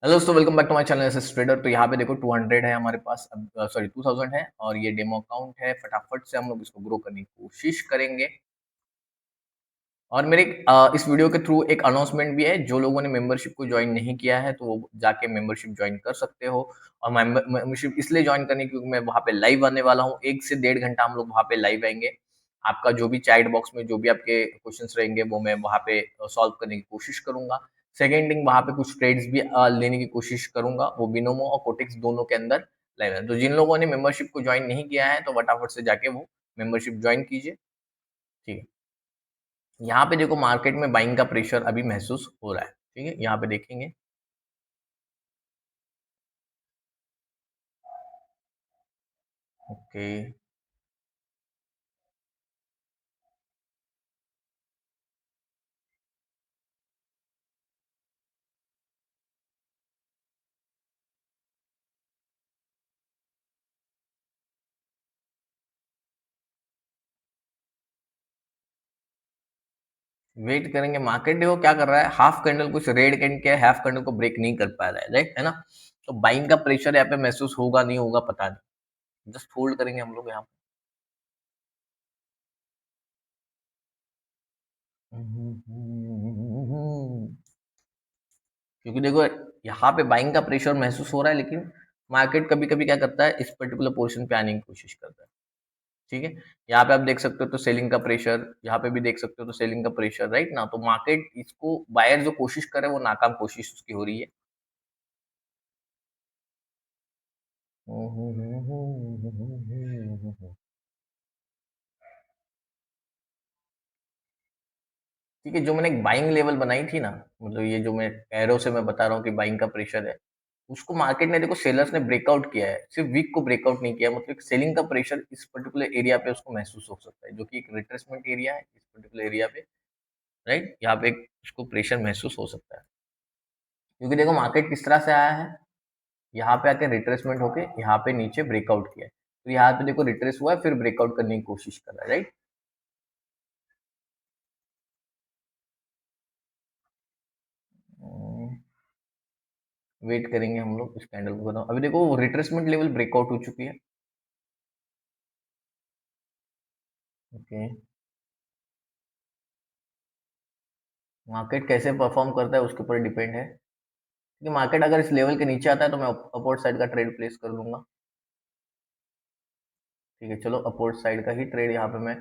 Hello दोस्तों, welcome back to my channel SS trader. तो यहाँ पे देखो 200 है हमारे पास, अब सॉरी 2000 है और ये डेमो अकाउंट है। फटाफट से हम लोग इसको ग्रो करने की कोशिश करेंगे। और मेरे इस वीडियो के थ्रू एक अनाउंसमेंट भी है। जो लोगों ने मेंबरशिप को ज्वाइन नहीं किया है तो वो जाके मेंबरशिप ज्वाइन कर सकते हो। और मेंबरशिप इसलिए ज्वाइन करनी क्योंकि मैं वहाँ पे लाइव आने वाला हूँ। 1 से 1.5 घंटा हम लोग वहाँ पे लाइव आएंगे। आपका जो भी चैट बॉक्स में जो भी आपके क्वेश्चंस रहेंगे वो मैं वहाँ पे सॉल्व करने की कोशिश करूंगा। सेकेंड थिंग, वहाँ पे कुछ ट्रेड्स भी लेने की कोशिश करूंगा। वो बिनोमो और कोटेक्स दोनों के अंदर लाइव है। तो जिन लोगों ने मेंबरशिप को ज्वाइन नहीं किया है तो फटाफट से जाके वो मेंबरशिप ज्वाइन कीजिए। ठीक है। यहाँ पे देखो मार्केट में बाइंग का प्रेशर अभी महसूस हो रहा है। ठीक है, यहाँ पे देखेंगे। ओके, वेट करेंगे। मार्केट देखो क्या कर रहा है, हाफ कैंडल कुछ रेड कैंडल के हाफ कैंडल को ब्रेक नहीं कर पा रहा है, राइट है ना। तो बाइंग का प्रेशर यहाँ पे महसूस होगा नहीं होगा पता नहीं। जस्ट होल्ड करेंगे हम लोग यहाँ पे। क्योंकि देखो यहाँ पे बाइंग का प्रेशर महसूस हो रहा है, लेकिन मार्केट कभी कभी क्या करता है, इस पर्टिकुलर पोर्शन पे आने की कोशिश करता है। ठीक है, यहाँ पे आप देख सकते हो तो सेलिंग का प्रेशर, यहाँ पे भी देख सकते हो तो सेलिंग का प्रेशर, राइट ना। तो मार्केट इसको बायर जो कोशिश करे वो नाकाम कोशिश उसकी हो रही है। ठीक है, जो मैंने एक बाइंग लेवल बनाई थी ना, मतलब ये जो मैं एरो से मैं बता रहा हूँ कि बाइंग का प्रेशर है, उसको मार्केट ने देखो सेलर्स ने ब्रेकआउट किया है, सिर्फ वीक को ब्रेकआउट नहीं किया। मतलब सेलिंग का प्रेशर इस पर्टिकुलर एरिया पे उसको महसूस हो सकता है, जो कि एक रिट्रेसमेंट एरिया है इस पर्टिकुलर एरिया पे, राइट। यहाँ पे उसको प्रेशर महसूस हो सकता है, क्योंकि देखो मार्केट किस तरह से आया है, यहाँ पे आके रिट्रेसमेंट होके यहाँ पे नीचे ब्रेकआउट किया है। तो यहाँ पे देखो रिट्रेस हुआ है, फिर ब्रेकआउट करने की कोशिश कर रहा है, राइट। वेट करेंगे हम लोग इस कैंडल को खत्म। अभी देखो रिट्रेसमेंट लेवल ब्रेकआउट हो चुकी है। ओके, मार्केट कैसे परफॉर्म करता है उसके ऊपर डिपेंड है, क्योंकि मार्केट अगर इस लेवल के नीचे आता है तो मैं अपवर्ड साइड का ट्रेड प्लेस कर लूंगा। ठीक है, चलो अपवर्ड साइड का ही ट्रेड यहाँ पे मैं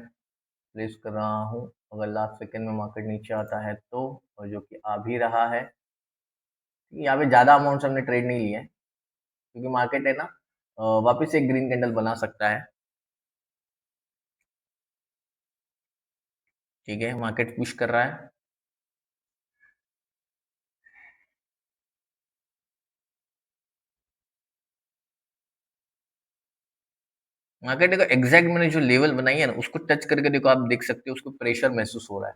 प्लेस कर रहा हूँ। अगर लास्ट सेकेंड में मार्केट नीचे आता है तो, और जो कि आ भी रहा है। यहाँ पे ज्यादा अमाउंट से हमने ट्रेड नहीं लिया है, क्योंकि मार्केट है ना, वापस एक ग्रीन कैंडल बना सकता है। ठीक है, मार्केट पुश कर रहा है। मार्केट देखो एग्जैक्ट मैंने जो लेवल बनाई है ना उसको टच करके देखो, आप देख सकते हो उसको प्रेशर महसूस हो रहा है।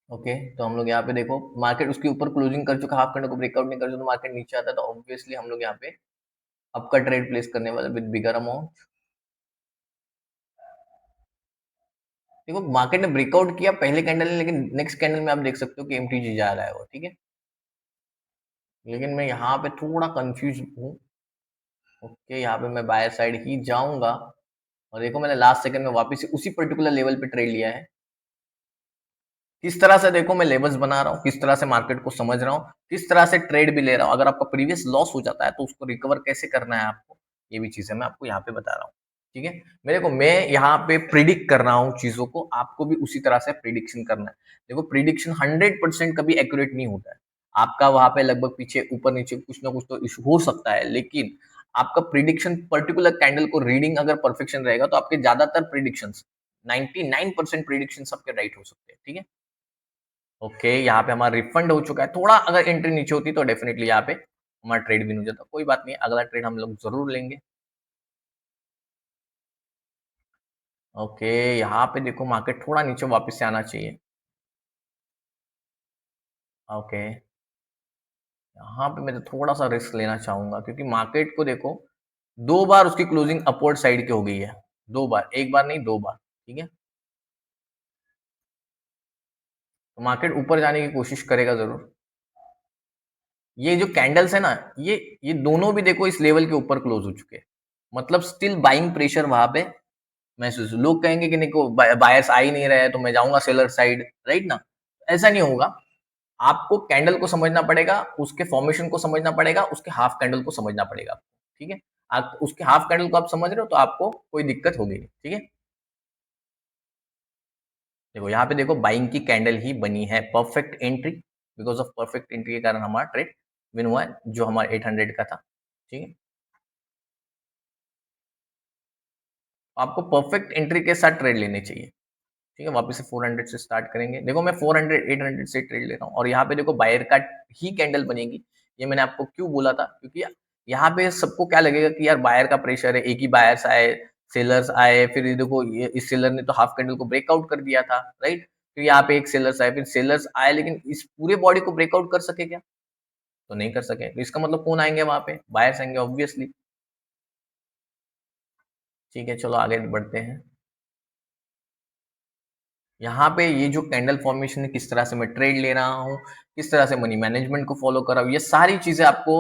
ओके, तो हम लोग यहाँ पे देखो मार्केट उसके ऊपर क्लोजिंग कर चुका, हाफ कैंडल को ब्रेकआउट नहीं कर चुका, तो मार्केट नीचे आता है तो ऑब्वियसली हम लोग यहाँ पे आपका ट्रेड प्लेस करने वाला विद बिगर अमाउंट। देखो मार्केट ने ब्रेकआउट किया पहले कैंडल में, लेकिन नेक्स्ट कैंडल में आप देख सकते हो कि एमटीजी जा रहा है वो, ठीक है। लेकिन मैं यहाँ पे थोड़ा कंफ्यूज हूँ। ओके, यहाँ पे मैं बायर साइड ही जाऊंगा। और देखो मैंने लास्ट सेकंड में वापस से उसी पर्टिकुलर लेवल पे ट्रेड लिया है। किस तरह से देखो मैं लेवल्स बना रहा हूँ, किस तरह से मार्केट को समझ रहा हूँ, किस तरह से ट्रेड भी ले रहा हूँ। अगर आपका प्रीवियस लॉस हो जाता है तो उसको रिकवर कैसे करना है आपको, ये भी चीजें मैं आपको यहाँ पे बता रहा हूँ। ठीक है, मेरे को मैं यहाँ पे प्रिडिक्ट कर रहा हूँ चीजों को, आपको भी उसी तरह से प्रिडिक्शन करना है। देखो प्रिडिक्शन 100% कभी एक्यूरेट नहीं होता है। आपका वहां पे लगभग पीछे ऊपर नीचे कुछ ना कुछ तो इशू हो सकता है, लेकिन आपका प्रिडिक्शन पर्टिकुलर कैंडल को रीडिंग अगर परफेक्शन रहेगा तो आपके ज्यादातर प्रिडिक्शन 99% प्रिडिक्शन आपके राइट हो सकते हैं। ठीक है, ओके, यहाँ पे हमारा रिफंड हो चुका है। थोड़ा अगर एंट्री नीचे होती तो डेफिनेटली यहाँ पे हमारा ट्रेड भी नहीं हो जाता। कोई बात नहीं, अगला ट्रेड हम लोग जरूर लेंगे। ओके, यहाँ पे देखो मार्केट थोड़ा नीचे वापस से आना चाहिए। ओके, यहाँ पे मैं तो थोड़ा सा रिस्क लेना चाहूंगा, क्योंकि मार्केट को देखो 2 बार उसकी क्लोजिंग अपवर्ड साइड की हो गई है। 2 बार, एक बार नहीं 2 बार। ठीक है? तो मार्केट ऊपर जाने की कोशिश करेगा ज़रूर। ये जो कैंडल्स है ना, ये दोनों भी देखो इस लेवल के ऊपर क्लोज़ हो चुके हैं। मतलब स्टिल बाइंग प्रेशर वहाँ पे महसूस, लोग कहेंगे कि देखो बायर्स आ ही नहीं रहे हैं तो मैं जाऊँगा सेलर साइड, राइट ना? ऐसा नहीं होगा। आपको कैंडल को समझना पड़ेगा, उसके फॉर्मेशन को समझना पड़ेगा, उसके हाफ कैंडल को समझना पड़ेगा आपको, ठीक है? आप उसके हाफ कैंडल को आप समझ रहे हो तो आपको कोई दिक्कत होगी नहीं, ठीक है? देखो यहाँ पे देखो बाइंग की कैंडल ही बनी है, perfect entry, because of perfect entry के कारण हमारा ट्रेड विन हुआ है, जो हमारा 800 का था, ठीक है? आपको परफेक्ट एंट्री के साथ ट्रेड लेने चाहिए। ठीक है, वापस से 400 से स्टार्ट करेंगे। देखो मैं 400 800 से ट्रेड ले रहा हूँ और यहाँ पे देखो बायर का ही कैंडल बनेगी। ये मैंने आपको क्यों बोला था, क्योंकि यहाँ पे सबको क्या लगेगा कि यार बायर का प्रेशर है, एक ही बायर्स आए, सेलर्स आए, फिर ये देखो ये इस सेलर ने तो हाफ कैंडल को ब्रेकआउट कर दिया था, राइट? फिर यहाँ पे एक सेलर्स आए, फिर सेलर्स आए, लेकिन इस पूरे बॉडी को ब्रेकआउट कर सके क्या? तो नहीं कर सके। तो इसका मतलब कौन आएंगे वहां पे? बायर्स आएंगे ऑब्वियसली। ठीक है, चलो आगे बढ़ते हैं। यहाँ पे ये जो कैंडल फॉर्मेशन है, किस तरह से मैं ट्रेड ले रहा हूँ, किस तरह से मनी मैनेजमेंट को फॉलो कर रहा हूँ, ये सारी चीजें आपको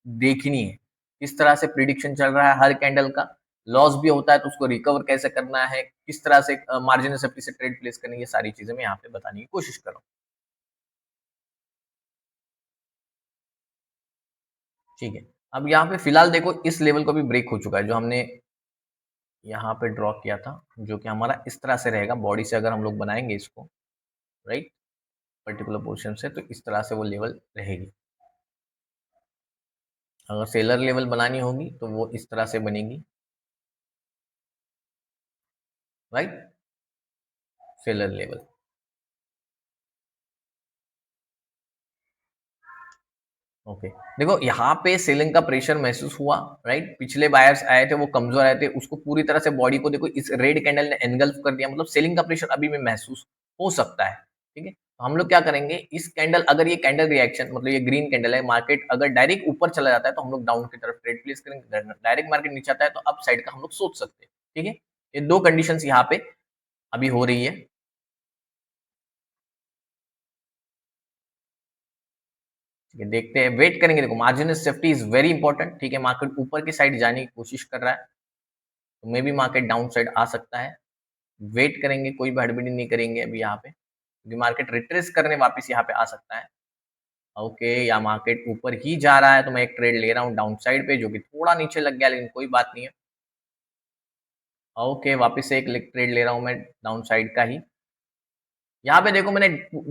देखनी है। किस तरह से प्रिडिक्शन चल रहा है हर कैंडल का, लॉस भी होता है तो उसको रिकवर कैसे करना है, किस तरह से मार्जिन ऑफ सेफ्टी से ट्रेड प्लेस करनी है, ये सारी चीजें मैं यहाँ पे बताने की कोशिश कर रहा हूँ। ठीक है, अब यहाँ पे फिलहाल देखो इस लेवल को भी ब्रेक हो चुका है, जो हमने यहाँ पे ड्रॉ किया था, जो कि हमारा इस तरह से रहेगा, बॉडी से अगर हम लोग बनाएंगे इसको, राइट, पर्टिकुलर पोर्शन से, तो इस तरह से वो लेवल रहेगी। अगर सेलर लेवल बनानी होगी तो वो इस तरह से बनेगी, राइट, सेलर लेवल। ओके, देखो यहाँ पे सेलिंग का प्रेशर महसूस हुआ, राइट, पिछले बायर्स आए थे वो कमजोर आए थे, उसको पूरी तरह से बॉडी को देखो इस रेड कैंडल ने एनगल्फ कर दिया, मतलब सेलिंग का प्रेशर अभी भी महसूस हो सकता है, ठीक है? तो हम लोग क्या करेंगे, इस कैंडल, अगर ये कैंडल रिएक्शन, मतलब ये ग्रीन कैंडल है, मार्केट अगर डायरेक्ट ऊपर चला जाता है तो हम लोग डाउन की तरफ ट्रेड प्लेस करेंगे, डायरेक्ट मार्केट नीचे आता है तो अप साइड का हम लोग सोच सकते हैं, ठीक है? ये दो कंडीशन यहाँ पे अभी हो रही है। ठीक है, देखते हैं, वेट करेंगे। देखो margin of safety is very important, ठीक है? मार्केट ऊपर की साइड जाने की कोशिश कर रहा है तो maybe market down side आ सकता है। वेट करेंगे, कोई भी हड़बड़ी नहीं करेंगे अभी यहाँ पे, क्योंकि मार्केट रिट्रेस करने वापस यहाँ पे आ सकता है। ओके, या मार्केट ऊपर ही जा रहा है तो मैं एक ट्रेड ले रहा हूँ डाउन साइड पे, जो कि थोड़ा नीचे लग गया, लेकिन कोई बात नहीं है। ओके, वापस से एक ट्रेड ले रहा हूँ मैं डाउन साइड का ही। यहाँ पे देखो मैंने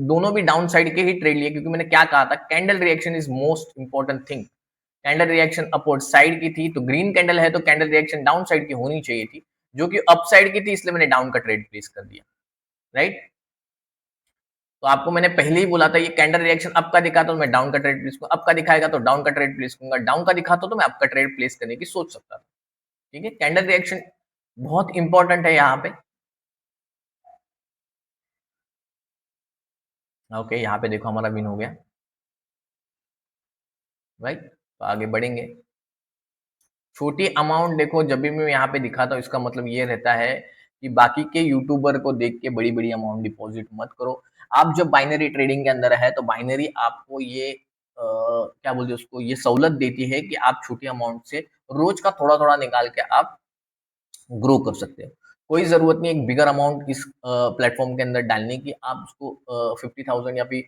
दोनों भी डाउन साइड के ही ट्रेड लिए, क्योंकि मैंने क्या कहा था, candle reaction is most important thing. Candle reaction upward side की थी तो ग्रीन कैंडल है तो कैंडल रिएक्शन डाउन साइड की होनी चाहिए थी, जो कि अप साइड की थी, इसलिए मैंने डाउन का ट्रेड प्लेस कर दिया, राइट? तो आपको मैंने पहले ही बोला था ये कैंडल रिएक्शन अप का दिखा तो मैं डाउन का ट्रेड प्लेस करूंगा, अप का दिखाएगा तो डाउन का ट्रेड प्लेस करूंगा, डाउन का दिखाता तो मैं अप का ट्रेड प्लेस करने की सोच सकता था, ठीक है? कैंडल रिएक्शन बहुत इंपॉर्टेंट है यहाँ पे। ओके, यहाँ पे देखो हमारा विन हो गया, राइट? तो आगे बढ़ेंगे। छोटी अमाउंट देखो जब भी मैं यहाँ पे दिखाता हूँ, इसका मतलब ये रहता है कि बाकी के यूट्यूबर को देख के बड़ी बड़ी अमाउंट डिपॉजिट मत करो। आप जब बाइनरी ट्रेडिंग के अंदर है तो बाइनरी आपको ये क्या बोलते हैं उसको, ये सहूलत देती है कि आप छोटी अमाउंट से रोज का थोड़ा थोड़ा निकाल के आप ग्रो कर सकते हो। कोई ज़रूरत नहीं है एक बिगर अमाउंट इस प्लेटफ़ॉर्म के अंदर डालने की, आप उसको 50,000 या फिर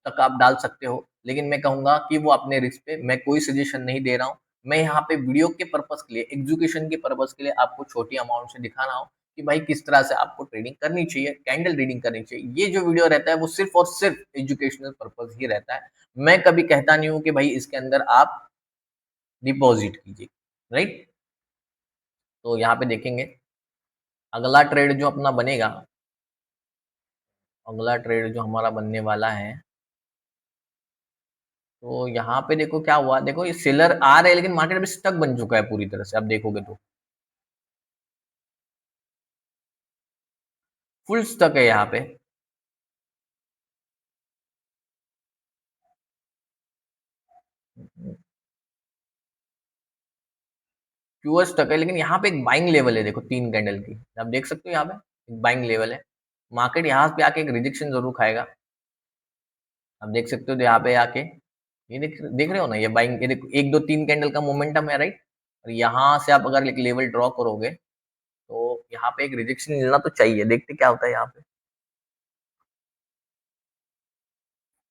तक आप डाल सकते हो। लेकिन मैं कहूँगा कि वो अपने रिस्क पे, मैं कोई सजेशन नहीं दे रहा हूँ। मैं यहाँ पे वीडियो के पर्पज़ के लिए, एजुकेशन के पर्पज़ के लिए आपको छोटी अमाउंट से दिखा रहा हूँ कि भाई किस तरह से आपको ट्रेडिंग करनी चाहिए, कैंडल रीडिंग करनी चाहिए। ये जो वीडियो रहता है वो सिर्फ़ और सिर्फ़ एजुकेशनल पर्पज़ ही रहता है। मैं कभी कहता नहीं हूँ कि भाई इसके अंदर आप डिपॉज़िट कीजिए, राइट? तो यहाँ पे देखेंगे अगला ट्रेड जो अपना बनेगा, अगला ट्रेड जो हमारा बनने वाला है, तो यहाँ पे देखो क्या हुआ, देखो ये सेलर आ रहे हैं लेकिन मार्केट अभी स्टक बन चुका है पूरी तरह से, आप देखोगे तो फुल स्टक है यहाँ पे। प्योर स्टक है, लेकिन यहाँ पे एक बाइंग लेवल है, देखो 3 कैंडल की, आप देख सकते हो यहाँ पे एक बाइंग लेवल है। मार्केट यहाँ पे आके एक रिजेक्शन जरूर खाएगा, आप देख सकते हो यहाँ पे आके, ये देख रहे हो ना, ये बाइंग, ये देखो 1 2 3 कैंडल का मोमेंटम है, राइट। और यहाँ से आप अगर एक लेवल ड्रॉ करोगे तो यहाँ पे एक रिजेक्शन मिलना तो चाहिए, देखते क्या होता है यहाँ पे।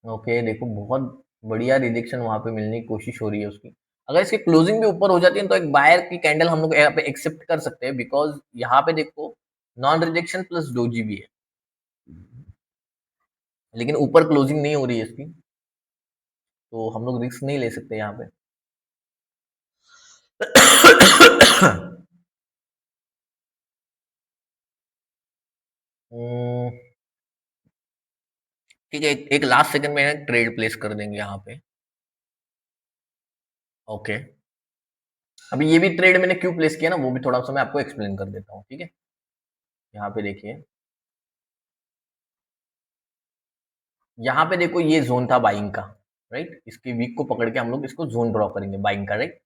ओके, देखो बहुत बढ़िया रिजेक्शन वहां पे मिलने की कोशिश हो रही है उसकी। अगर इसकी क्लोजिंग भी ऊपर हो जाती है तो एक बायर की कैंडल हम लोग यहाँ पे एक्सेप्ट कर सकते हैं, बिकॉज यहाँ पे देखो नॉन रिजेक्शन प्लस डोजी भी है, लेकिन ऊपर क्लोजिंग नहीं हो रही है इसकी, तो हम लोग रिस्क नहीं ले सकते यहाँ पे। हम्म, ठीक है, एक लास्ट सेकंड में ट्रेड प्लेस कर देंगे यहाँ पे। ओके, अभी ये भी ट्रेड मैंने क्यों प्लेस किया ना, वो भी थोड़ा सा मैं आपको एक्सप्लेन कर देता हूँ, ठीक है। यहाँ पे देखिए, यहाँ पे देखो ये जोन था बाइंग का, राइट। इसके वीक को पकड़ के हम लोग इसको जोन ड्रॉ करेंगे बाइंग का, राइट।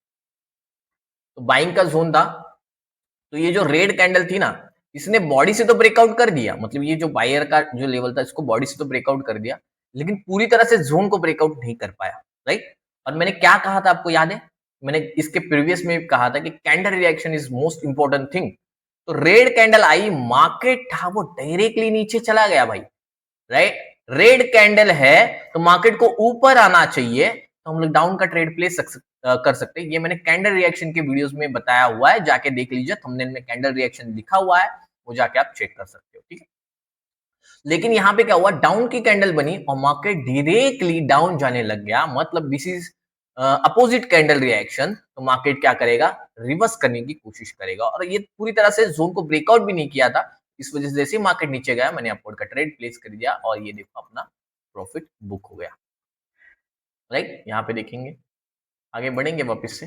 तो बाइंग का जोन था, तो ये जो रेड कैंडल थी ना, इसने बॉडी से तो ब्रेकआउट कर दिया, मतलब ये जो बायर का जो लेवल था इसको बॉडी से तो ब्रेकआउट कर दिया, लेकिन पूरी तरह से जोन को ब्रेकआउट नहीं कर पाया, राइट। और मैंने क्या कहा था आपको याद है, मैंने इसके प्रीवियस में कहा था कि candle reaction is most important thing. तो रेड कैंडल आई, मार्केट था वो डायरेक्टली नीचे चला गया भाई, राइट। रेड कैंडल है तो मार्केट को ऊपर आना चाहिए, तो हम लोग डाउन का ट्रेड प्लेस कर सकते हैं। ये मैंने कैंडल रिएक्शन के वीडियोस में बताया हुआ है, जाके देख लीजिए, थंबनेल में कैंडल रिएक्शन लिखा हुआ है, वो जाके आप चेक कर सकते हो, ठीक है। लेकिन यहाँ पे क्या हुआ, डाउन की कैंडल बनी और मार्केट डायरेक्टली डाउन जाने लग गया, मतलब this is opposite candle reaction. तो मार्केट क्या करेगा, रिवर्स करने की कोशिश करेगा, और ये पूरी तरह से जोन को ब्रेकआउट भी नहीं किया था, इस वजह से जैसे मार्केट नीचे गया मैंने अपवर्ड का ट्रेड प्लेस कर दिया, और ये देखो अपना प्रॉफिट बुक हो गया, राइट। यहाँ पे देखेंगे, आगे बढ़ेंगे वापस से।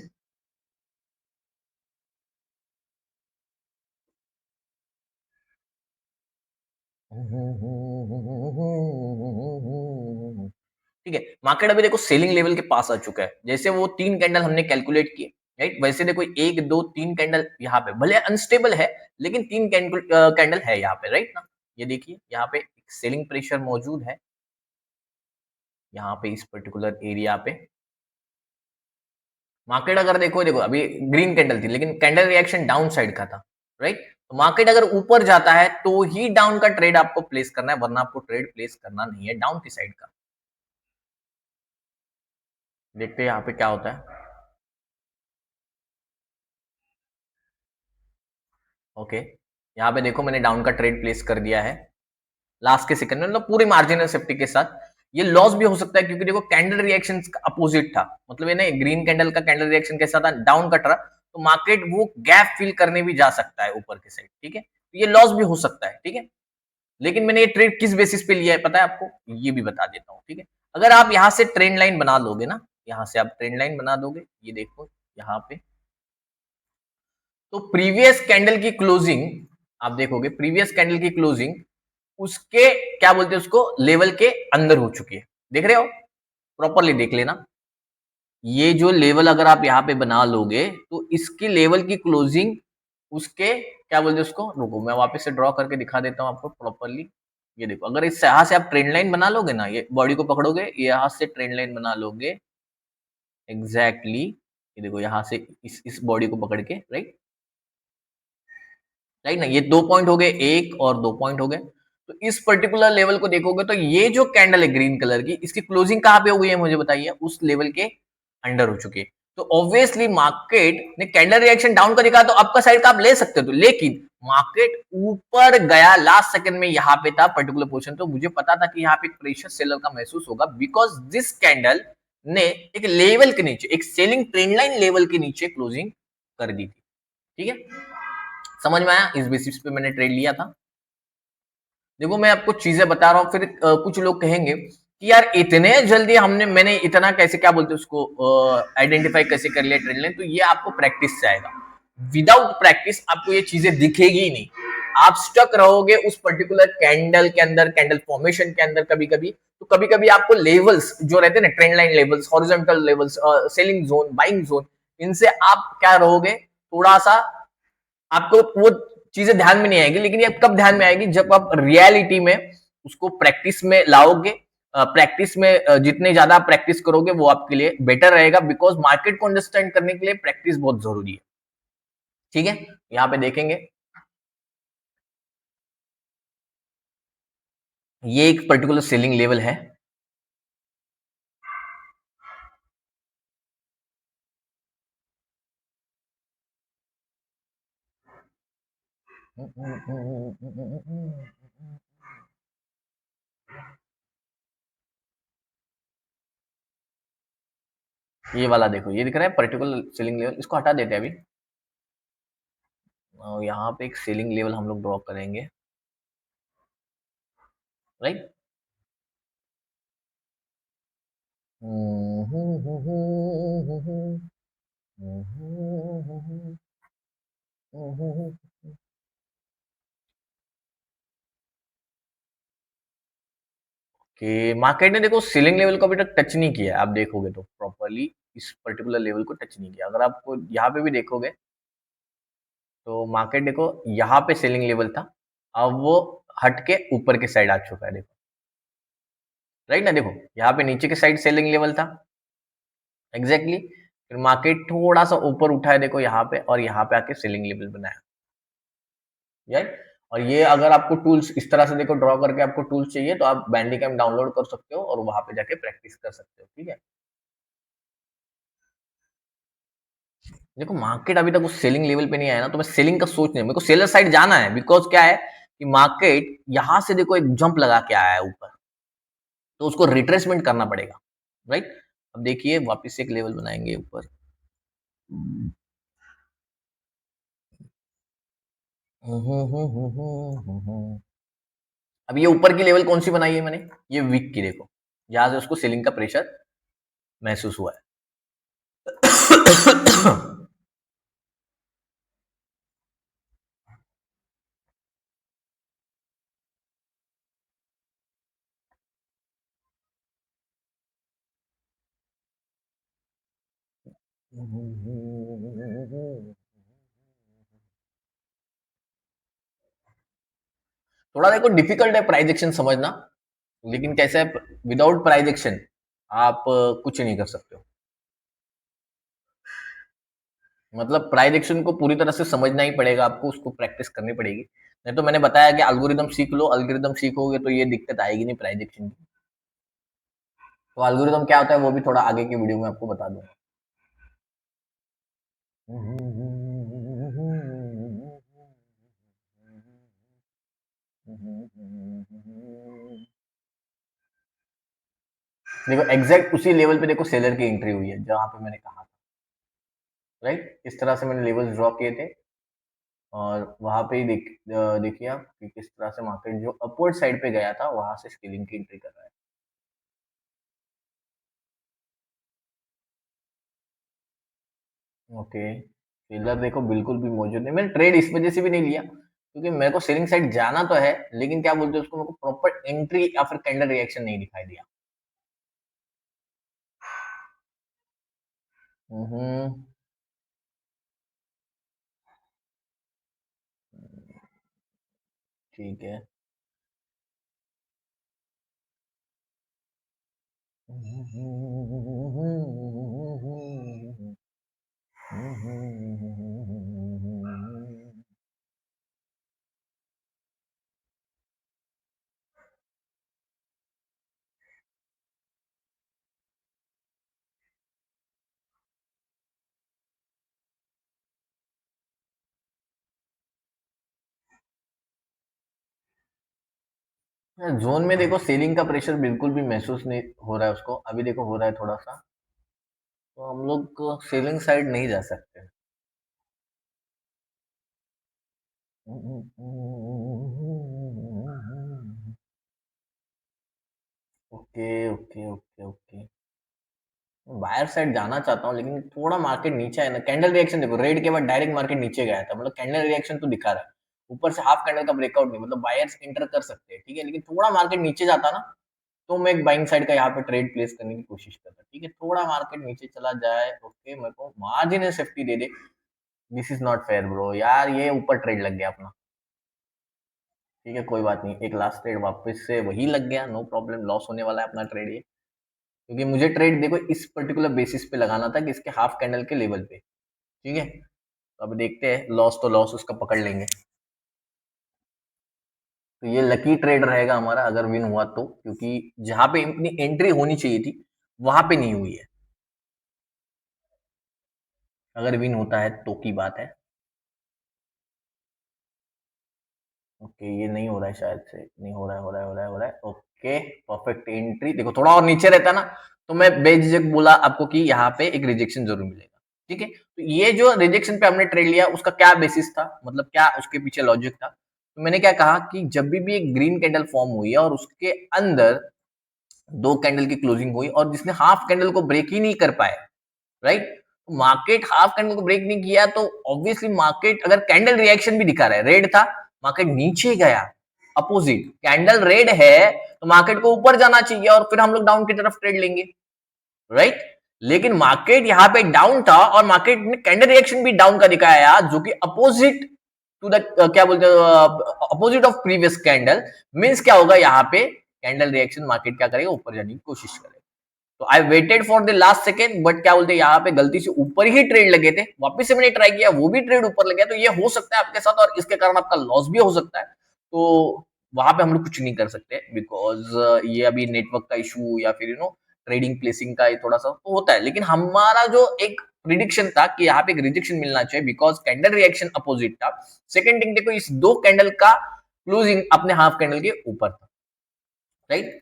ठीक है, मार्केट अभी देखो सेलिंग लेवल के पास आ चुका है, जैसे वो 3 कैंडल हमने कैलकुलेट किए, राइट। वैसे देखो 1 2 3 कैंडल यहाँ पे भले अनस्टेबल है, लेकिन 3 कैंडल है यहाँ पे, राइट ना। ये देखिए यहाँ पे सेलिंग प्रेशर मौजूद है, यहाँ पे इस पर्टिकुलर एरिया पे मार्केट अगर देखो देखो अभी ग्रीन कैंडल थी, लेकिन कैंडल रिएक्शन डाउन साइड का था, राइट। तो मार्केट अगर ऊपर जाता है तो ही डाउन का ट्रेड आपको प्लेस करना है, वरना आपको ट्रेड प्लेस करना नहीं है डाउन की साइड का। देखते हैं यहाँ पे क्या होता है। ओके, यहाँ पे देखो मैंने डाउन का ट्रेड प्लेस कर दिया है लास्ट के सेकंड में, मतलब पूरे मार्जिनल सेफ्टी के साथ। ये लॉस भी हो सकता है, क्योंकि देखो कैंडल रिएक्शन अपोजिट था, मतलब ये ना ग्रीन कैंडल का कैंडल रिएक्शन कैसा था, डाउन कट रहा, तो मार्केट वो गैप फिल करने भी जा सकता है ऊपर की साइड, ठीक है। तो ये लॉस भी हो सकता है, ठीक है। लेकिन मैंने ये ट्रेड किस बेसिस पे लिया है पता है आपको, ये भी बता देता हूँ, ठीक है। अगर आप यहाँ से ट्रेंड लाइन बना लोगे ना, यहाँ से आप ट्रेंड लाइन बना दोगे, ये देखो यहाँ पे, तो प्रीवियस कैंडल की क्लोजिंग आप देखोगे, प्रीवियस कैंडल की क्लोजिंग उसके क्या बोलते हैं उसको, लेवल के अंदर हो चुकी है, देख रहे हो, प्रॉपरली देख लेना। ये जो लेवल अगर आप यहाँ पे बना लोगे तो इसकी लेवल की क्लोजिंग उसके क्या बोलते हैं उसको, रुको मैं वापस से ड्रॉ करके दिखा देता हूँ आपको प्रॉपरली। ये देखो, अगर इस यहाँ से आप ट्रेंड लाइन बना लोगे ना, ये बॉडी को पकड़ोगे, ये यहाँ से ट्रेंड लाइन बना लोगे एग्जैक्टली, ये देखो यहाँ से इस बॉडी को पकड़ के, राइट, राइट ना, ये 2 पॉइंट हो गए, एक और 2 पॉइंट हो गए। तो इस पर्टिकुलर लेवल को देखोगे तो ये जो कैंडल है ग्रीन कलर की, इसकी क्लोजिंग कहाँ पे हो गई है मुझे बताइए, उस लेवल के अंडर हो चुकी है। तो ऑब्वियसली मार्केट ने कैंडल रिएक्शन डाउन का दिखा, तो आपका साइड का आप ले सकते हो, लेकिन मार्केट ऊपर गया लास्ट सेकंड में, यहाँ पे था पर्टिकुलर पोजीशन, तो मुझे पता था कि यहाँ पे एक प्रेशर सेलर का महसूस होगा, बिकॉज दिस कैंडल ने एक लेवल के नीचे, एक सेलिंग ट्रेंड लाइन लेवल के नीचे क्लोजिंग कर दी थी, ठीक है। समझ में आया, इस बेसिस पे मैंने ट्रेड लिया था। देखो मैं आपको चीजें बता रहा हूँ, फिर कुछ लोग कहेंगे कि यार इतने जल्दी मैंने इतना कैसे क्या बोलते उसको आइडेंटिफाई कैसे कर लिया ट्रेंड लाइन, तो ये आपको प्रैक्टिस से आएगा। विदाउट प्रैक्टिस आपको ये चीजें दिखेगी ही नहीं, आप स्टक रहोगे उस पर्टिकुलर कैंडल के अंदर, कैंडल फॉर्मेशन के अंदर। कभी कभी तो कभी कभी आपको लेवल्स जो रहते हैं ना, trend line levels, horizontal levels, selling zone, buying zone, इनसे आप क्या रहोगे, थोड़ा-सा आपको वो चीज़ें ध्यान में नहीं आएगी, लेकिन ये कब ध्यान में आएगी जब आप रियलिटी में उसको प्रैक्टिस में लाओगे। प्रैक्टिस में जितने ज़्यादा आप प्रैक्टिस करोगे वो आपके लिए बेटर रहेगा, बिकॉज़ मार्केट को अंडरस्टैंड करने के लिए प्रैक्टिस बहुत ज़रूरी है। ठीक है? यहाँ पे देखेंगे, ये एक पर्टिकुलर सेलिंग लेवल है। ये वाला देखो, ये दिख रहा है पर्टिकुलर सेलिंग लेवल, इसको हटा देते हैं अभी। यहाँ पे एक सेलिंग लेवल हम लोग ड्रॉ करेंगे, राइट? कि मार्केट ने देखो सीलिंग लेवल को अभी तक टच नहीं किया है, आप देखोगे तो प्रॉपर्ली इस पर्टिकुलर लेवल को टच नहीं किया। अगर आपको यहाँ पे भी देखोगे तो मार्केट देखो यहाँ पे सेलिंग लेवल था, अब वो हट के ऊपर के साइड आ चुका है, देखो, राइट ना? देखो यहाँ पे नीचे के साइड सेलिंग लेवल था, एग्जैक्टली फिर मार्केट थोड़ा सा ऊपर उठा है, देखो यहाँ पे, और यहाँ पे आके सेलिंग लेवल बनाया, राइट? और ये अगर आपको टूल्स इस तरह से देखो ड्रॉ करके आपको टूल्स चाहिए तो आप बैंडिकैम डाउनलोड कर सकते हो और वहां पे जाके प्रैक्टिस कर सकते हो, ठीक है? देखो मार्केट अभी तक उस सेलिंग लेवल पे नहीं आया ना, तो मैं सेलिंग का सोच नहीं, मेरे को सेलर साइड जाना है, बिकॉज क्या है कि मार्केट यहां से देखो एक जंप लगा के आया है ऊपर, तो उसको रिट्रेसमेंट करना पड़ेगा, राइट? अब देखिए वापस से एक लेवल बनाएंगे ऊपर। अब ये ऊपर की लेवल कौन सी बनाई है मैंने? ये वीक की, देखो जहां से उसको सेलिंग का प्रेशर महसूस हुआ है। थोड़ा देखो डिफिकल्ट है प्राइस एक्शन समझना, लेकिन कैसे है, विदाउट प्राइस एक्शन आप कुछ नहीं कर सकते हो। मतलब प्राइस एक्शन को पूरी तरह से समझना ही पड़ेगा आपको, उसको प्रैक्टिस करनी पड़ेगी। नहीं तो मैंने बताया कि एल्गोरिदम सीख लो, एल्गोरिदम सीखोगे तो ये दिक्कत आएगी नहीं प्राइस एक्शन की। तो एल्गोरिदम क्या होता है वो भी थोड़ा आगे की वीडियो में आपको बता दूंगा। देखो एग्जैक्ट उसी लेवल पे देखो सेलर की एंट्री हुई है जहां पे मैंने कहा था, राइट? इस तरह से मैंने लेवल्स ड्रॉ किए थे और वहां पे ही देखिए आप कि किस तरह से मार्केट जो अपवर्ड साइड पे गया था वहां से स्केलिंग की एंट्री कर रहा है। ओके, सेलर देखो बिल्कुल भी मौजूद नहीं, मैंने ट्रेड इस वजह से भी नहीं लिया क्योंकि मेरे को सेलिंग साइड जाना तो है, लेकिन क्या बोलते हैं उसको, मेरे को प्रॉपर एंट्री या फिर कैंडल रिएक्शन नहीं दिखाई दिया। हम्म, ठीक है। जोन में देखो सेलिंग का प्रेशर बिल्कुल भी महसूस नहीं हो रहा है उसको, अभी देखो हो रहा है थोड़ा सा, तो हम लोग सेलिंग साइड नहीं जा सकते। Okay okay okay okay, buyer side जाना चाहता हूँ लेकिन थोड़ा मार्केट नीचे है ना, कैंडल रिएक्शन देखो, रेड के बाद डायरेक्ट मार्केट नीचे गया था, मतलब कैंडल रिएक्शन तो दिखा रहा है, ऊपर से हाफ कैंडल का ब्रेकआउट नहीं, मतलब बायर्स इंटर कर सकते हैं, ठीक है, लेकिन थोड़ा मार्केट नीचे जाता ना तो मैं एक बाइंग साइड का यहाँ पे ट्रेड प्लेस करने की कोशिश करता, ठीक है, थोड़ा मार्केट नीचे चला जाए, ओके, मेरे को margin safety they they, this is not fair bro यार, ये ऊपर ट्रेड लग गया अपना। ठीक है कोई बात नहीं, एक लास्ट ट्रेड वापस से वही लग गया, नो प्रॉब्लम, लॉस होने वाला है अपना ट्रेड ये, क्योंकि मुझे ट्रेड देखो इस पर्टिकुलर बेसिस पे लगाना था कि इसके हाफ कैंडल के लेवल पे। ठीक है, तो अब देखते हैं, लॉस तो लॉस उसका पकड़ लेंगे। तो ये लकी ट्रेड रहेगा हमारा अगर विन हुआ तो, क्योंकि जहां पे अपनी एंट्री होनी चाहिए थी वहां पे नहीं हुई है। अगर विन होता है तो की बात है। ओके ये नहीं हो रहा है शायद से, नहीं हो रहा है, हो रहा है। ओके परफेक्ट एंट्री, देखो थोड़ा और नीचे रहता ना तो मैं बेझिझक बोला आपको कि यहाँ पे एक रिजेक्शन जरूर मिलेगा। ठीक है, तो ये जो रिजेक्शन पे हमने ट्रेड लिया उसका क्या बेसिस था, मतलब क्या उसके पीछे लॉजिक था। तो मैंने क्या कहा कि जब भी एक ग्रीन कैंडल फॉर्म हुई है और उसके अंदर दो कैंडल की क्लोजिंग हुई और जिसने हाफ कैंडल को ब्रेक ही नहीं कर पाए, राइट, मार्केट हाफ कैंडल को ब्रेक नहीं किया तो ऑब्वियसली मार्केट अगर कैंडल रिएक्शन भी दिखा रहा है, रेड था, मार्केट नीचे गया, अपोजिट कैंडल रेड है तो मार्केट को ऊपर जाना चाहिए और फिर हम लोग डाउन की तरफ ट्रेड लेंगे, राइट। लेकिन मार्केट यहाँ पे डाउन था और मार्केट ने कैंडल रिएक्शन भी डाउन का दिखाया जो कि अपोजिट टू द क्या बोलते हैं, opposite of previous candle. Means क्या होगा, यहाँ पे कैंडल रिएक्शन मार्केट क्या करेगा, ऊपर जाने की कोशिश करेगा। तो I waited for the last second, but क्या बोलते हैं यहाँ पे गलती से ऊपर ही ट्रेड लगे थे, वापस से मैंने ट्राई किया वो भी ट्रेड ऊपर लग गया, तो ये हो सकता है आपके साथ और इसके कारण आपका लॉस भी हो सकता है। तो वहां पे हम लोग कुछ नहीं कर सकते बिकॉज ये अभी नेटवर्क का इशू या फिर ट्रेडिंग प्लेसिंग का ये थोड़ा सा तो होता है, लेकिन हमारा जो एक प्रिडिक्शन था कि यहाँ पे एक रिजेक्शन मिलना चाहिए बिकॉज कैंडल रिएक्शन अपोजिट था। सेकेंड थिंग देखो, इस दो कैंडल का क्लोजिंग अपने हाफ कैंडल के ऊपर था, राइट।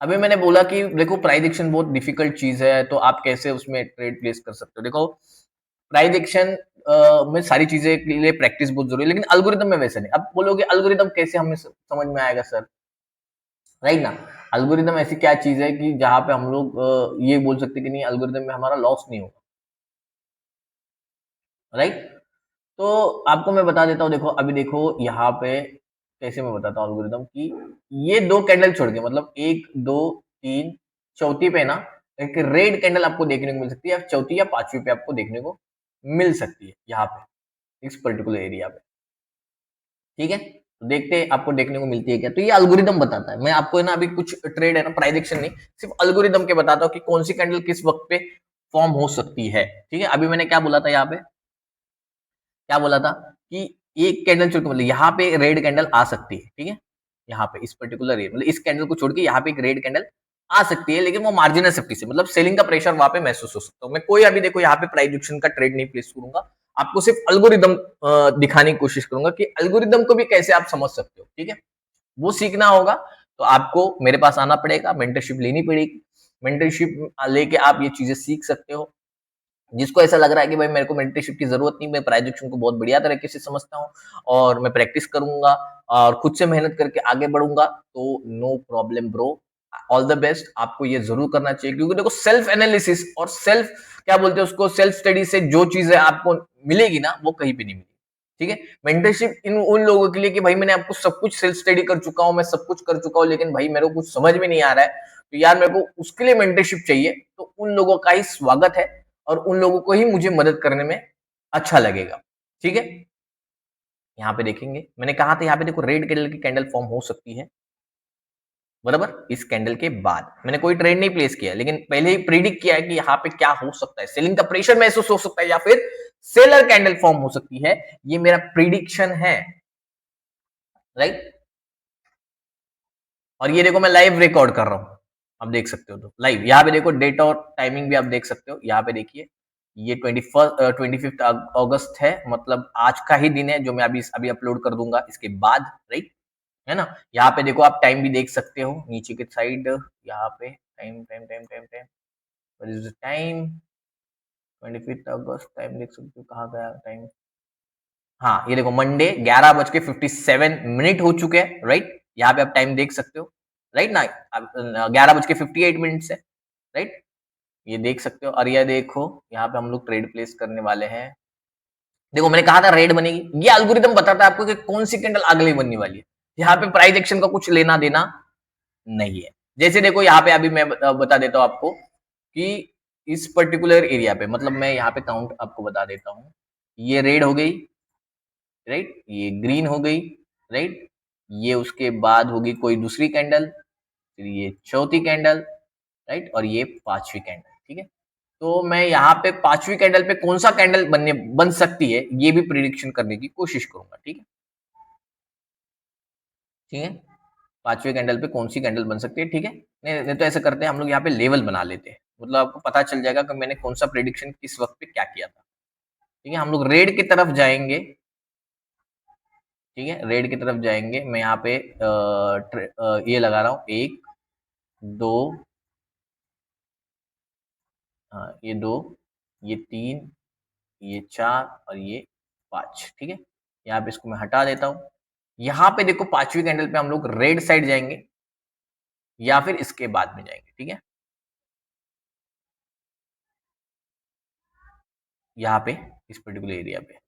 अभी मैंने बोला कि देखो प्राइस एक्शन बहुत डिफिकल्ट चीज है, तो आप कैसे उसमें ट्रेड प्लेस कर सकते हो। देखो प्राइस एक्शन में सारी चीजें के लिए प्रैक्टिस बहुत जरूरी है, लेकिन अल्गोरिदम में वैसे नहीं। अब बोलोगे अल्गोरिदम कैसे हमें समझ में आएगा सर, राइट ना। अल्गोरिदम ऐसी क्या चीज है कि जहां पे हम लोग ये बोल सकते हैं कि नहीं अल्गोरिदम में हमारा लॉस नहीं होगा, राइट। तो आपको मैं बता देता हूँ, देखो अभी देखो यहाँ पे कैसे मैं बताता हूँ अल्गोरिदम की। ये दो कैंडल छोड़ के मतलब एक दो तीन, चौथी पे ना एक रेड कैंडल आपको देखने को मिल सकती है, चौथी या पांचवी पे आपको देखने को मिल सकती है यहाँ पे इस पर्टिकुलर एरिया पे। ठीक है, तो देखते हैं आपको देखने को मिलती है क्या। तो ये अल्गोरिदम बताता है, मैं आपको है ना अभी कुछ ट्रेड है ना प्राइडिक्शन नहीं, सिर्फ अल्गोरिदम के बताता हूँ कि कौन सी कैंडल किस वक्त पे फॉर्म हो सकती है। ठीक है, अभी मैंने क्या बोला था यहाँ पे, क्या बोला था कि एक कैंडल छोड़ के मतलब यहाँ पे रेड कैंडल आ सकती है। ठीक है, यहाँ पे इस पर्टिकुलर मतलब इस कैंडल को छोड़ के यहाँ पे एक रेड कैंडल आ सकती है, लेकिन वो मार्जिनल सेफ्टी से मतलब सेलिंग का प्रेशर वहां पे महसूस हो सकता है। मैं कोई अभी देखो यहाँ पे प्राइस एक्शन का ट्रेड नहीं प्लेस करूंगा, आपको सिर्फ अल्गोरिदम दिखाने की कोशिश करूंगा कि अल्गोरिदम को भी कैसे आप समझ सकते हो। ठीक है, वो सीखना होगा तो आपको मेरे पास आना पड़ेगा, मेंटरशिप लेनी पड़ेगी। मेंटरशिप लेके आप ये चीजें सीख सकते हो। जिसको ऐसा लग रहा है कि भाई मेरे को मेंटरशिप की जरूरत नहीं, मैं प्राइजेक्शन को बहुत बढ़िया तरीके से समझता हूँ और मैं प्रैक्टिस करूंगा और खुद से मेहनत करके आगे बढ़ूंगा, तो no problem bro, all the best. आपको ये जरूर करना चाहिए क्योंकि देखो सेल्फ एनालिसिस और सेल्फ क्या बोलते हैं उसको, सेल्फ स्टडी से जो चीजें आपको मिलेगी ना वो कहीं पे नहीं मिलेगी। ठीक है, मेंटरशिप इन उन लोगों के लिए कि भाई मैंने आपको सब कुछ सेल्फ स्टडी कर चुका हूँ, मैं सब कुछ कर चुका हूँ, लेकिन भाई मेरे को कुछ समझ में नहीं आ रहा है, तो यार मेरे को उसके लिए मेंटरशिप चाहिए, तो उन लोगों का ही स्वागत है और उन लोगों को ही मुझे मदद करने में अच्छा लगेगा। ठीक है, यहाँ पे देखेंगे मैंने कहा था यहाँ पे देखो रेड कैंडल की कैंडल फॉर्म हो सकती है, बराबर। इस कैंडल के बाद मैंने कोई ट्रेड नहीं प्लेस किया, लेकिन पहले ही प्रिडिक्ट किया है कि यहाँ पे क्या हो सकता है, सेलिंग का प्रेशर महसूस हो सकता है या फिर सेलर कैंडल फॉर्म हो सकती है। ये मेरा प्रिडिक्शन है, राइट। और ये देखो मैं लाइव रिकॉर्ड कर रहा हूँ, आप देख सकते हो, तो लाइव यहाँ पे देखो डेट और टाइमिंग भी आप देख सकते हो। यहाँ पे देखिए ये 25 अगस्त है, मतलब आज का ही दिन है जो मैं अभी अभी अपलोड कर दूंगा इसके बाद, राइट, है ना। यहाँ पे देखो आप टाइम भी देख सकते हो नीचे की साइड, यहाँ पे time time time time time time 25 अगस्त, टाइम देख सकते हो, कहाँ गया टाइम। हाँ ये देखो मंडे 11:57 हो चुके हैं, राइट। यहाँ पे आप टाइम देख सकते हो, राइट ना, 11:58 है, राइट, ये देख सकते हो। और ये देखो यहाँ पे हम लोग ट्रेड प्लेस करने वाले हैं। देखो मैंने कहा था रेड बनेगी, ये एल्गोरिथम बताता है आपको कि कौन सी कैंडल अगली बनने वाली है। यहाँ पे प्राइस एक्शन का कुछ लेना देना नहीं है। जैसे देखो यहाँ पे अभी मैं बता देता हूँ आपको कि इस पर्टिकुलर एरिया पे, मतलब मैं यहाँ पे काउंट आपको बता देता हूँ ये रेड हो गई, राइट, ये ग्रीन हो गई, राइट, ये उसके बाद होगी कोई दूसरी कैंडल, फिर ये चौथी कैंडल, राइट, और ये पांचवी कैंडल, ठीक है। तो मैं यहाँ पे पांचवी कैंडल पे कौन सा कैंडल बन सकती है, ये भी प्रिडिक्शन करने की कोशिश करूंगा, ठीक है, ठीक है। पांचवे कैंडल पे कौन सी कैंडल बन सकती है, ठीक है। नहीं तो ऐसे करते हैं, हम लोग यहाँ पे लेवल बना लेते हैं, मतलब आपको पता चल जाएगा कि मैंने कौन सा प्रिडिक्शन किस वक्त पे क्या किया था, ठीक है। हम लोग रेड की तरफ जाएंगे, ठीक है, रेड की तरफ जाएंगे। मैं यहाँ पे ये लगा रहा हूँ, एक, दो, हाँ ये दो, ये तीन, ये चार और ये पांच, ठीक है। यहाँ पे इसको मैं हटा देता हूँ। यहाँ पे देखो पांचवी कैंडल पे हम लोग रेड साइड जाएंगे या फिर इसके बाद में जाएंगे, ठीक है, यहाँ पे इस पर्टिकुलर एरिया पे।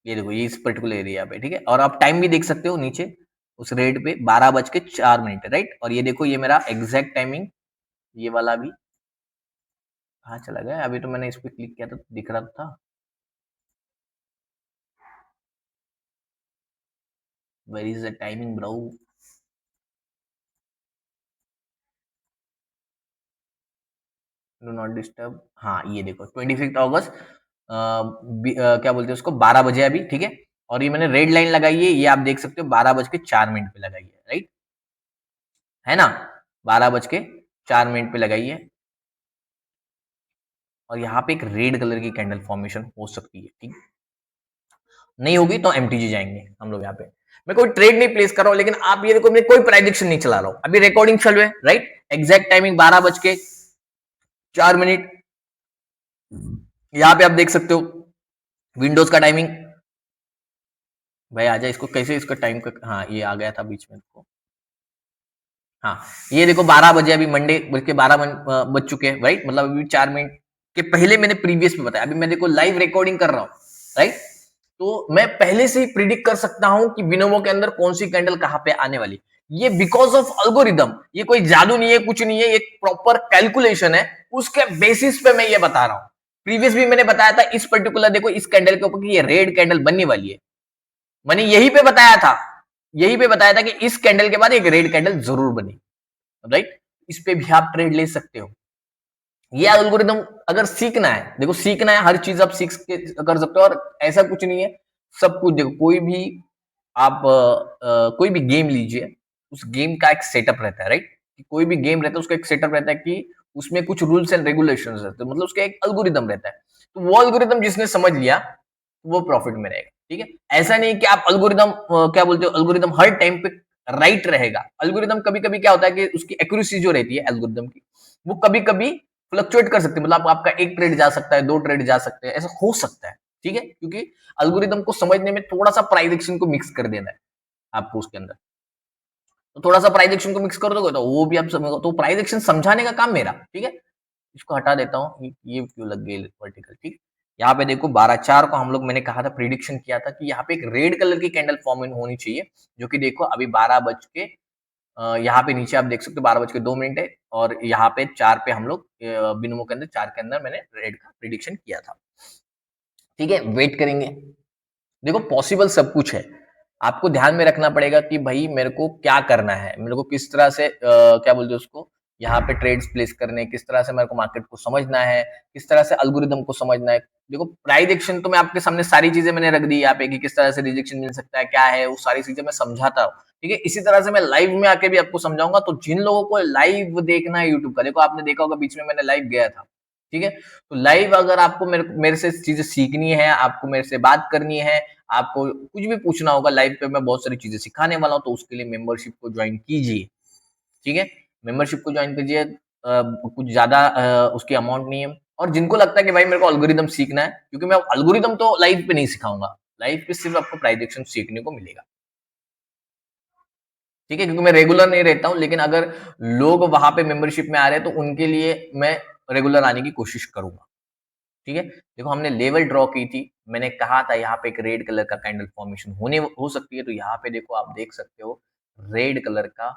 ये देखो, ये इस पर्टिकुलर एरिया पे, ठीक है। और आप टाइम भी देख सकते हो नीचे उस रेड पे, 12:04, राइट। और ये देखो, ये मेरा एग्जैक्ट टाइमिंग, ये वाला भी कहाँ चला गया, अभी तो मैंने इस पे क्लिक किया तो दिख रहा था। Where is the timing bro, do not disturb, हाँ ये देखो 25 अगस्त, क्या बोलते हैं उसको, 12 बजे अभी, ठीक है। और ये मैंने रेड लाइन लगाई है, ये आप देख सकते हो 12:04 पे लगाई है, राइट, है ना, 12:04 पे लगाई है। और यहाँ पे एक रेड कलर की कैंडल फॉर्मेशन हो सकती है, ठीक, नहीं होगी तो एमटीजी जाएंगे हम लोग यहाँ पे। मैं कोई ट्रेड नहीं प्लेस कर रहा हूँ, लेकिन आप ये देखो, मैं कोई प्राइडिक्शन नहीं चला रहा हूँ, अभी रिकॉर्डिंग चल रहा है, राइट, एग्जैक्ट टाइमिंग 12:04। यहाँ पे आप देख सकते हो विंडोज का टाइमिंग, भाई आजा, इसको कैसे, इसका टाइम का, हाँ ये आ गया था बीच में इसको, हाँ ये देखो 12 बजे, अभी मंडे बज के 12 बज चुके हैं, राइट, मतलब अभी 4 मिनट के पहले मैंने प्रीवियस में बताया, अभी मैं देखो लाइव रिकॉर्डिंग कर रहा हूँ, राइट। तो मैं पहले से ही प्रिडिक्ट कर सकता हूं कि बिनोमो के अंदर कौन सी कैंडल कहां पे आने वाली, ये बिकॉज ऑफ अल्गोरिदम, ये कोई जादू नहीं है, कुछ नहीं है, एक प्रॉपर कैलकुलेशन है, उसके बेसिस पे मैं ये बता रहा हूं। प्रीवियस भी मैंने बताया था इस पर्टिकुलर, देखो इस कैंडल के ऊपर कि ये रेड कैंडल बनने वाली है, मैंने यही पे बताया था, यही पे बताया था कि इस कैंडल के बाद एक रेड कैंडल जरूर बनी, राइट। इस पे भी आप ट्रेड ले सकते हो। ये एल्गोरिदम अगर सीखना है, देखो सीखना है, हर चीज आप सीख के कर सकते हो, और ऐसा कुछ नहीं है, सब कुछ देखो, कोई भी आप कोई भी गेम लीजिए, उस गेम का एक सेटअप रहता है, राइट, कोई भी गेम रहता है उसका एक सेटअप रहता है कि उसमें कुछ रूल्स एंड रेगुलेशंस रहते हैं, मतलब उसका एक एल्गोरिदम रहता है। तो वो एल्गोरिदम जिसने समझ लिया वो प्रॉफिट में रहेगा, ठीक है। ऐसा नहीं कि आप एल्गोरिदम क्या बोलते हो, एल्गोरिदम हर टाइम पे राइट रहेगा। एल्गोरिदम कभी कभी क्या होता है कि उसकी एक्यूरेसी जो रहती है एल्गोरिदम की, वो कभी कभी फ्लक्चुएट कर सकती है, मतलब आपका एक ट्रेड जा सकता है, दो ट्रेड जा सकते हैं, ऐसा हो सकता है, ठीक है, क्योंकि एल्गोरिदम को समझने में थोड़ा सा प्राइडिक्शन को मिक्स कर देना है आपको उसके अंदर। तो थोड़ा सा प्राइडिक्शन को मिक्स कर दोगे तो वो भी आप समझो, तो प्राइडिक्शन समझाने का काम मेरा, ठीक है। इसको हटा देता हूँ, ये क्यों लग गई वर्टिकल, ठीक। यहाँ पे देखो 12:04 को हम लोग, मैंने कहा था, प्रिडिक्शन किया था कि यहाँ पे एक रेड कलर की कैंडल फॉर्म होनी चाहिए, जो कि देखो अभी 12 बज के यहाँ पे नीचे आप देख सकते हो 12:02 है, और यहाँ पे 4 पे हम लोग बिनोमो के अंदर 4 के अंदर मैंने रेड का प्रिडिक्शन किया था, ठीक है। वेट करेंगे, देखो पॉसिबल सब कुछ है, आपको ध्यान में रखना पड़ेगा कि भाई मेरे को क्या करना है, मेरे को किस तरह से क्या बोलते हैं उसको, यहाँ पे ट्रेड्स प्लेस करने, किस तरह से मेरे को मार्केट को समझना है, किस तरह से एल्गोरिदम को समझना है। देखो प्राइस एक्शन तो मैं आपके सामने सारी चीजें मैंने रख दी यहाँ पे कि किस तरह से रिजेक्शन मिल सकता है, क्या है, वो सारी चीजें मैं समझाता हूँ, ठीक है। इसी तरह से मैं लाइव में आके भी आपको समझाऊंगा। तो जिन लोगों को लाइव देखना है यूट्यूब का, देखो आपने देखा होगा बीच में मैंने लाइव गया था, ठीक है। तो लाइव अगर आपको मेरे से चीजें सीखनी है, आपको मेरे से बात करनी है, आपको कुछ भी पूछना होगा, लाइव पे मैं बहुत सारी चीजें सिखाने वाला हूँ, तो उसके लिए मेंबरशिप को ज्वाइन कीजिए, ठीक है। मेंबरशिप को ज्वाइन कीजिए, कुछ ज्यादा उसकी अमाउंट नहीं है। और जिनको लगता है कि भाई मेरे को एल्गोरिदम सीखना है, क्योंकि मैं एल्गोरिदम तो लाइव पे नहीं सिखाऊंगा, लाइव पे सिर्फ आपको प्राइजेक्शन सीखने को मिलेगा, ठीक है, क्योंकि मैं रेगुलर नहीं रहता हूँ, लेकिन अगर लोग वहां पे मेंबरशिप में आ रहे हैं तो उनके लिए मैं रेगुलर आने की कोशिश करूंगा। ठीक है, देखो हमने लेवल ड्रॉ की थी, मैंने कहा था यहाँ पे एक रेड कलर का कैंडल फॉर्मेशन होने हो सकती है, तो यहाँ पे देखो आप देख सकते हो रेड कलर का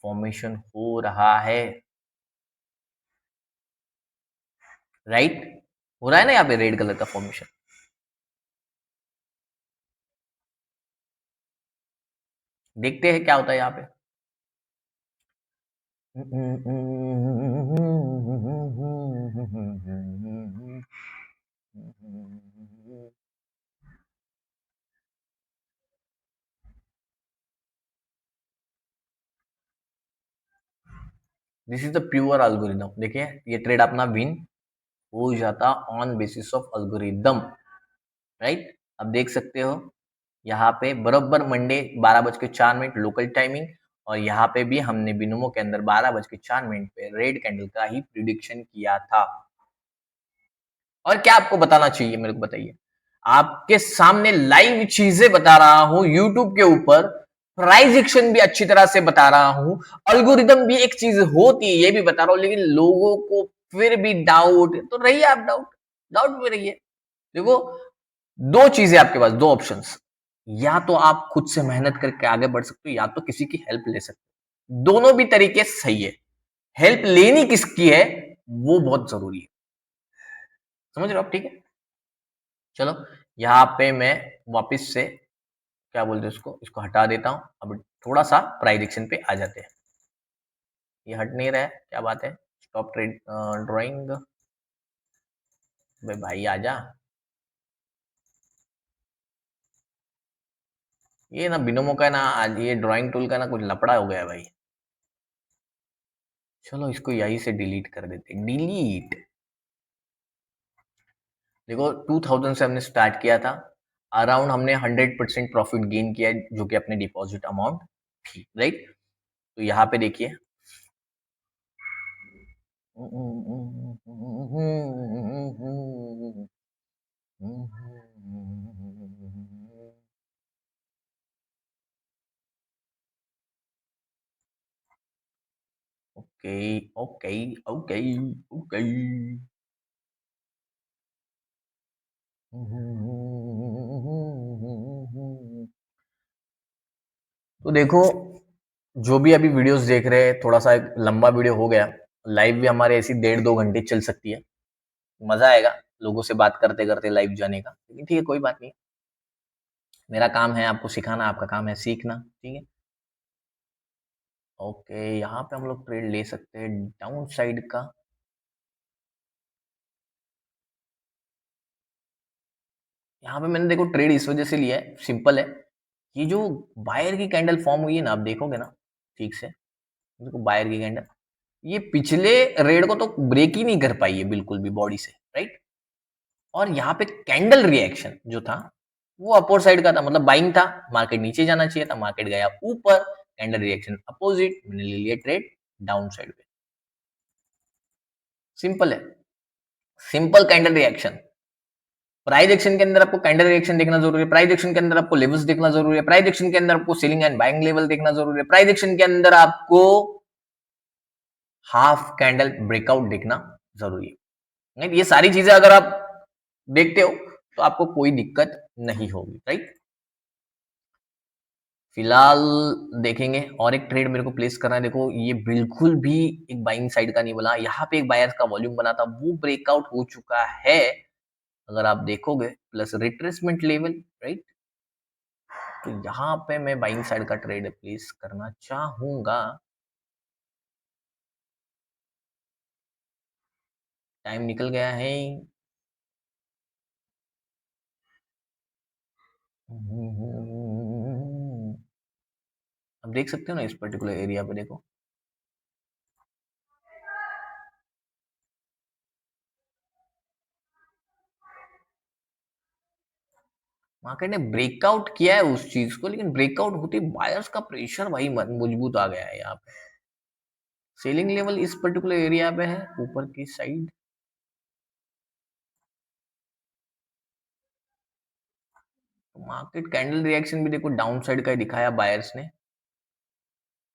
फॉर्मेशन हो रहा है, राइट? हो रहा है ना यहाँ पे रेड कलर का फॉर्मेशन। देखते हैं क्या होता है यहाँ पे। This is the pure algorithm. देखिए ये ट्रेड अपना विन हो जाता on basis of algorithm, right? अब देख सकते हो यहाँ पे बराबर मंडे 12:04 लोकल टाइमिंग, और यहाँ पे भी हमने बिनोमो के अंदर 12:04 पे रेड कैंडल का ही प्रिडिक्शन किया था। और क्या आपको बताना चाहिए मेरे को बताइए, आपके सामने लाइव चीजें बता रहा हूं यूट्यूब के ऊपर, प्राइस एक्शन भी अच्छी तरह से बता रहा हूं, अल्गोरिदम भी एक चीज होती है ये भी बता रहा हूं, लेकिन लोगों को फिर भी डाउट, तो रहिए आप डाउट, डाउट में रहिए। देखो दो चीजें आपके पास, दो ऑप्शंस, या तो आप खुद से मेहनत करके आगे बढ़ सकते हो या तो किसी की हेल्प ले सकते हो, दोनों भी तरीके सही है। हेल्प लेनी किसकी है वो बहुत जरूरी है, समझ रहे हो आप? ठीक है, चलो यहाँ पे मैं वापस से क्या बोलते हैं उसको, इसको हटा देता हूं। अब थोड़ा सा प्राइस एक्शन पे आ जाते हैं। ये हट नहीं रहा है, क्या बात है? स्टॉप ट्रेड ड्राइंग, भाई आजा। ये ना बिनोमो का ना आज ये ड्राइंग टूल का ना कुछ लपड़ा हो गया है भाई। चलो इसको यहीं से डिलीट कर देते, डिलीट। देखो 2000 से हमने स्टार्ट किया था, अराउंड हमने 100% प्रॉफिट गेन किया है, जो कि अपने डिपॉजिट अमाउंट थी, राइट? तो यहाँ पे देखिए ओके ओके ओके ओके। तो देखो जो भी अभी वीडियोस देख रहे हैं, थोड़ा सा एक लंबा वीडियो हो गया, लाइव भी हमारे ऐसी 1.5-2 घंटे चल सकती है, मजा आएगा लोगों से बात करते करते लाइव जाने का, लेकिन ठीक है कोई बात नहीं। मेरा काम है आपको सिखाना, आपका काम है सीखना, ठीक है? ओके यहाँ पे हम लोग ट्रेड ले सकते हैं डाउन साइड का। यहाँ पे मैंने देखो ट्रेड इस वजह से लिया है, सिंपल है, ये जो बायर की कैंडल फॉर्म हुई है ना, आप देखोगे ना ठीक से, देखो बायर की कैंडल, ये पिछले रेड को तो ब्रेक ही नहीं कर पाई है बिल्कुल भी बॉडी से, राइट? और यहाँ पे कैंडल रिएक्शन जो था वो अपोर साइड का था, मतलब बाइंग था, मार्केट नीचे जाना चाहिए था, मार्केट गया ऊपर, कैंडल रिएक्शन अपोजिट, मैंने ले लिया ट्रेड डाउन साइड पे। सिंपल है, simple candle reaction. Price action के अंदर आपको कैंडल रिएक्शन देखना जरूरी है, प्राइस एक्शन के अंदर आपको लेवल्स देखना जरूरी है, प्राइस एक्शन के अंदर आपको सेलिंग एंड बाइंग लेवल देखना जरूरी है, प्राइस एक्शन के अंदर आपको हाफ कैंडल ब्रेकआउट देखना जरूरी है, राइट? ये सारी चीजें अगर आप देखते हो तो आपको कोई दिक्कत नहीं होगी, राइट? फिलहाल देखेंगे और एक ट्रेड मेरे को प्लेस करना है। देखो ये बिल्कुल भी एक बाइंग साइड का नहीं बना, यहाँ पे एक बायर्स का वॉल्यूम बना था वो ब्रेकआउट हो चुका है, अगर आप देखोगे, प्लस रिट्रेसमेंट लेवल, राइट? तो यहाँ पे मैं बाइंग साइड का ट्रेड प्लेस करना चाहूंगा। टाइम निकल गया है। अब देख सकते हो ना इस पर्टिकुलर एरिया पे, देखो मार्केट ने ब्रेकआउट किया है उस चीज को, लेकिन ब्रेकआउट होते बायर्स का प्रेशर भाई मजबूत आ गया है यहाँ पे। सेलिंग लेवल इस पर्टिकुलर एरिया पे है ऊपर की साइड। मार्केट कैंडल रिएक्शन भी देखो डाउन साइड का ही दिखाया बायर्स ने,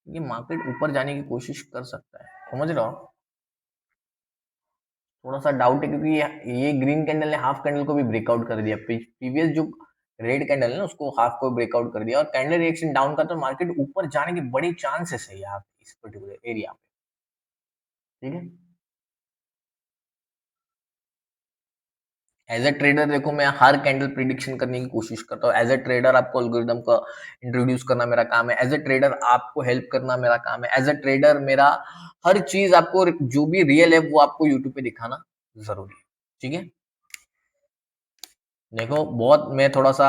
ये मार्केट ऊपर जाने की कोशिश कर सकता है, समझ रहे हो? थोड़ा सा डाउट है, क्योंकि ये ग्रीन कैंडल ने हाफ कैंडल को भी ब्रेकआउट कर दिया। प्रीवियस जो रेड कैंडल है ना उसको हाफ को ब्रेकआउट कर दिया, और कैंडल रिएक्शन डाउन का, तो मार्केट ऊपर जाने के बड़े चांसेस है यहाँ पे, इस पर्टिकुलर एरिया पे। ठीक है, एज अ ट्रेडर देखो मैं हर कैंडल प्रिडिक्शन करने की कोशिश करता हूँ। एज अ ट्रेडर आपको एल्गोरिदम का इंट्रोड्यूस करना मेरा काम है। एज अ ट्रेडर आपको हेल्प करना मेरा काम है। एज अ ट्रेडर मेरा हर चीज आपको, जो भी रियल है वो आपको यूट्यूब पे दिखाना जरूरी है। ठीक है, देखो बहुत मैं थोड़ा सा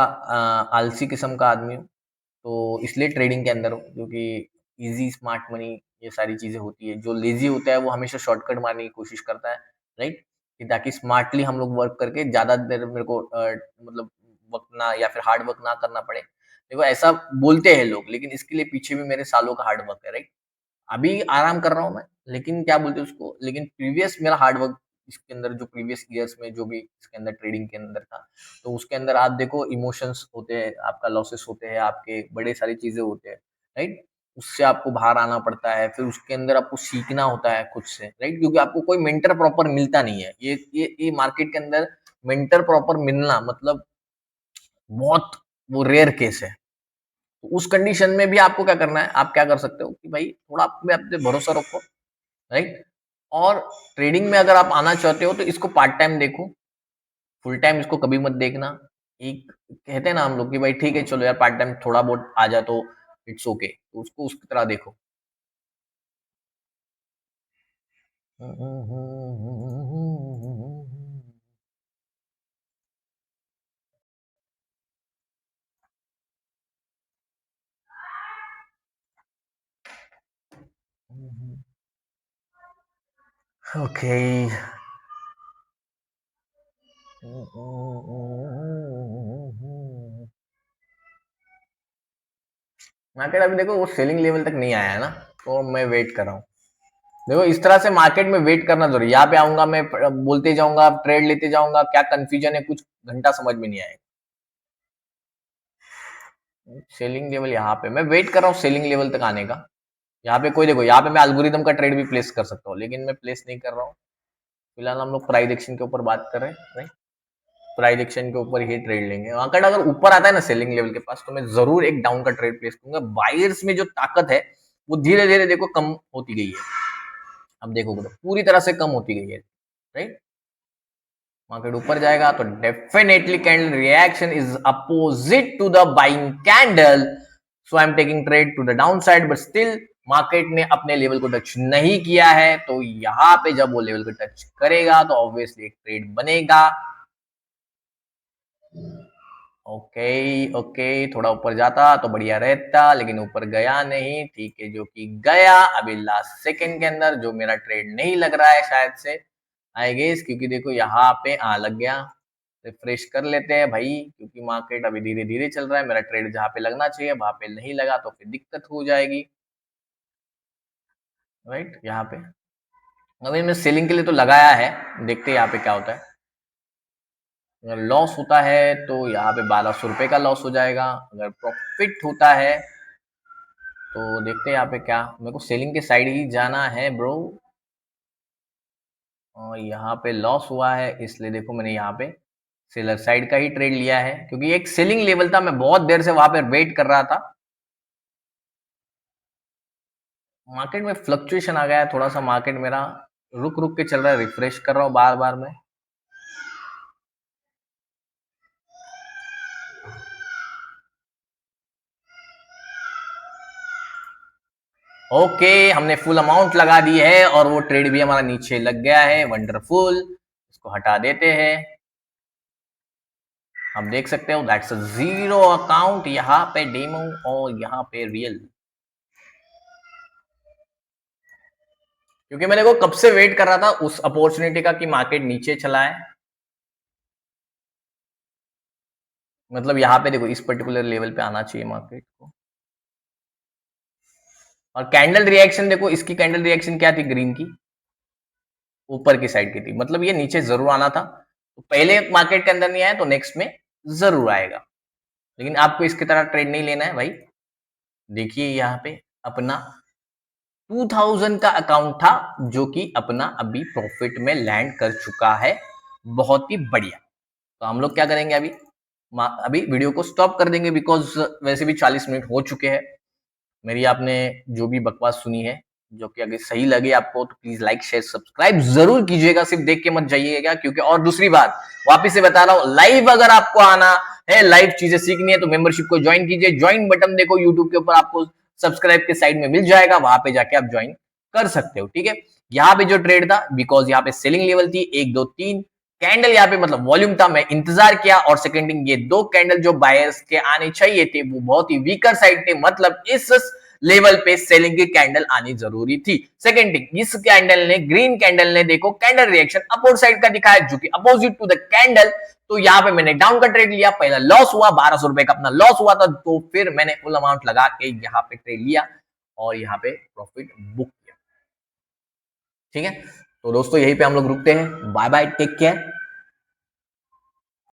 आलसी किस्म का आदमी हूँ, तो इसलिए ट्रेडिंग के अंदर हूँ, क्योंकि इजी स्मार्ट मनी ये सारी चीजें होती है। जो लेजी होता है वो हमेशा शॉर्टकट मारने की कोशिश करता है, राइट, कि ताकि स्मार्टली हम लोग वर्क करके ज्यादा देर मेरे को मतलब वक्त ना, या फिर हार्ड वर्क ना करना पड़े। देखो ऐसा बोलते हैं लोग, लेकिन इसके लिए पीछे भी मेरे सालों का हार्ड वर्क है, राइट। अभी आराम कर रहा हूँ मैं, लेकिन क्या बोलते हैं उसको, लेकिन प्रीवियस मेरा हार्ड वर्क इसके अंदर, जो प्रीवियस ईयर्स में जो भी इसके अंदर ट्रेडिंग के अंदर था, तो उसके अंदर आप देखो इमोशंस होते हैं, आपका लॉसेस होते हैं, आपके बड़े सारी चीजें होते हैं, राइट। उससे आपको बाहर आना पड़ता है, फिर उसके अंदर आपको सीखना होता है खुद से, राइट, क्योंकि आपको कोई मेंटर प्रॉपर मिलता नहीं है। ये मार्केट के अंदर मेंटर प्रॉपर मिलना मतलब बहुत वो रेयर केस है। तो उस कंडीशन में भी आपको क्या करना है, आप क्या कर सकते हो कि भाई थोड़ा आप में अपने भरोसा रखो, राइट। और ट्रेडिंग में अगर आप आना चाहते हो तो इसको पार्ट टाइम देखो, फुल टाइम इसको कभी मत देखना। एक कहते हैं ना हम लोग कि भाई ठीक है चलो यार पार्ट टाइम थोड़ा बहुत आ जा तो इट्स ओके, तो उसको उसकी तरह देखो। ओके, मार्केट अभी देखो वो सेलिंग लेवल तक नहीं आया है ना, तो मैं वेट कर रहा हूँ। देखो इस तरह से मार्केट में वेट करना जरूरी है। यहाँ पे आऊंगा मैं, बोलते जाऊंगा, ट्रेड लेते जाऊंगा, क्या कंफ्यूजन है कुछ घंटा समझ में नहीं आएगा। सेलिंग लेवल यहाँ पे मैं वेट कर रहा हूँ सेलिंग लेवल तक आने का। यहाँ पे कोई देखो, यहाँ पे मैं एल्गोरिदम का ट्रेड भी प्लेस कर सकता हूँ, लेकिन मैं प्लेस नहीं कर रहा हूँ। फिलहाल हम लोग प्राइस एक्शन के ऊपर बात कर रहे हैं, राइट। प्राइस एक्शन के ऊपर ही ट्रेड लेंगे। मार्केट अगर ऊपर आता है ना सेलिंग लेवल के पास, तो मैं जरूर एक डाउन का ट्रेड प्लेस करूंगा। बायर्स में जो ताकत है वो धीरे धीरे देखो कम होती गई है। अब देखोगे तो पूरी तरह से कम होती गई है, राइट। मार्केट ऊपर जाएगा तो definitely candle reaction is opposite to the buying candle, so I am taking trade to the down side, but still market ने अपने लेवल को टच नहीं किया है, तो यहाँ पे जब वो लेवल को टच करेगा तो ऑब्वियसली एक ट्रेड बनेगा। ओके ओके, थोड़ा ऊपर जाता तो बढ़िया रहता, लेकिन ऊपर गया नहीं, ठीक है, जो कि गया अभी लास्ट सेकंड के अंदर, जो मेरा ट्रेड नहीं लग रहा है शायद से, आई गेस, क्योंकि देखो यहाँ पे लग गया। रिफ्रेश कर लेते हैं भाई, क्योंकि मार्केट अभी धीरे धीरे चल रहा है। मेरा ट्रेड जहाँ पे लगना चाहिए वहां पे नहीं लगा, तो फिर दिक्कत हो जाएगी, राइट। यहाँ पे अभी मैं सेलिंग के लिए तो लगाया है, देखते हैं यहाँ पे क्या होता है। अगर लॉस होता है तो यहाँ पे 1200 रुपए का लॉस हो जाएगा। अगर प्रॉफिट होता है तो देखते हैं यहाँ पे क्या, मेरे को सेलिंग के साइड ही जाना है ब्रो। और यहाँ पे लॉस हुआ है, इसलिए देखो मैंने यहाँ पे सेलर साइड का ही ट्रेड लिया है, क्योंकि एक सेलिंग लेवल था, मैं बहुत देर से वहां पे वेट कर रहा था। मार्केट में फ्लक्चुएशन आ गया है थोड़ा सा, मार्केट मेरा रुक रुक के चल रहा है, रिफ्रेश कर रहा हूँ बार बार में। ओके, हमने फुल अमाउंट लगा दी है और वो ट्रेड भी हमारा नीचे लग गया है, वंडरफुल। इसको हटा देते हैं। आप देख सकते हो दैट्स अ जीरो अकाउंट, यहाँ पे डेमो और यहाँ पे रियल, क्योंकि मैंने वो कब से वेट कर रहा था उस अपॉर्चुनिटी का कि मार्केट नीचे चला है। मतलब यहाँ पे देखो इस पर्टिकुलर लेवल पे आना चाहिए मार्केट को। और कैंडल रिएक्शन देखो, इसकी कैंडल रिएक्शन क्या थी, ग्रीन की ऊपर की साइड की थी, मतलब ये नीचे जरूर आना था। तो पहले मार्केट के अंदर नहीं आया तो नेक्स्ट में जरूर आएगा, लेकिन आपको इसकी तरह ट्रेड नहीं लेना है भाई। देखिए यहाँ पे अपना 2000 का अकाउंट था जो कि अपना अभी प्रॉफिट में लैंड कर चुका है, बहुत ही बढ़िया। तो हम लोग क्या करेंगे अभी वीडियो को स्टॉप कर देंगे बिकॉज वैसे भी 40 मिनट हो चुके हैं। मेरी आपने जो भी बकवास सुनी है, जो कि अगर सही लगे आपको तो प्लीज लाइक शेयर सब्सक्राइब जरूर कीजिएगा, सिर्फ देख के मत जाइएगा। क्योंकि और दूसरी बात वापिस से बता रहा हूँ, लाइव अगर आपको आना है, लाइव चीजें सीखनी है तो मेंबरशिप को ज्वाइन कीजिए। ज्वाइन बटन देखो यूट्यूब के ऊपर, आपको सब्सक्राइब के साइड में मिल जाएगा, वहां पे जाके आप ज्वाइन कर सकते हो। ठीक है, यहाँ पे जो ट्रेड था, बिकॉज यहाँ पे सेलिंग लेवल थी 1 2 3 कैंडल, यहाँ पे मतलब वॉल्यूम था, मैं इंतजार किया। और सेकेंड थिंग, ये दो कैंडल जो बायर्स के आने चाहिए थे वो बहुत ही वीकर साइड थे, मतलब इस लेवल पे सेलिंग की कैंडल आनी जरूरी थी। सेकेंड थिंग, इस कैंडल ने, ग्रीन कैंडल ने देखो कैंडल रिएक्शन अपोर साइड का दिखाया, जो कि अपोजिट टू द कैंडल। तो यहाँ पे मैंने डाउन का ट्रेड लिया, पहला लॉस हुआ, 1200 रुपए का अपना लॉस हुआ था। तो फिर मैंने फुल अमाउंट लगा के यहाँ पे ट्रेड लिया और यहाँ पे प्रॉफिट बुक किया। ठीक है, तो दोस्तों यहीं पे हम लोग रुकते हैं। Bye bye, take care.